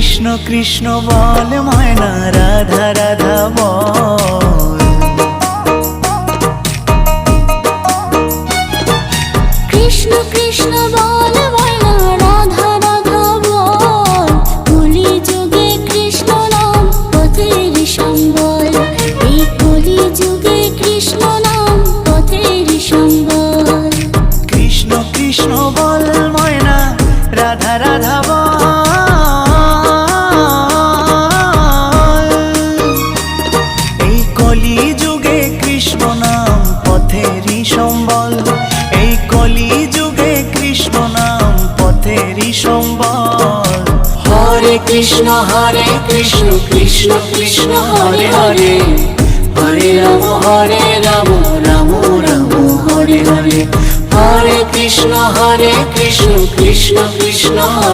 কৃষ্ণ কৃষ্ণ বল ময়না, রাধা রাধা বল। কৃষ্ণ কৃষ্ণ বল ময়না, রাধা রাধা বল। কলি যুগে কৃষ্ণ নাম পথের সম্বল, এই কলি যুগে কৃষ্ণ নাম পথের সম্বল। কৃষ্ণ কৃষ্ণ বল ময়না, রাধা রাধা বল। এই কলি যুগে কৃষ্ণ নাম পথেরই সম্বল, এই কলি যুগে কৃষ্ণ নাম পথেরই সম্বল। হরে কৃষ্ণ কৃষ্ণ কৃষ্ণ হরে হরে, হরে রাম রাম রাম হরে হরে। হরে কৃষ্ণ কৃষ্ণ কৃষ্ণ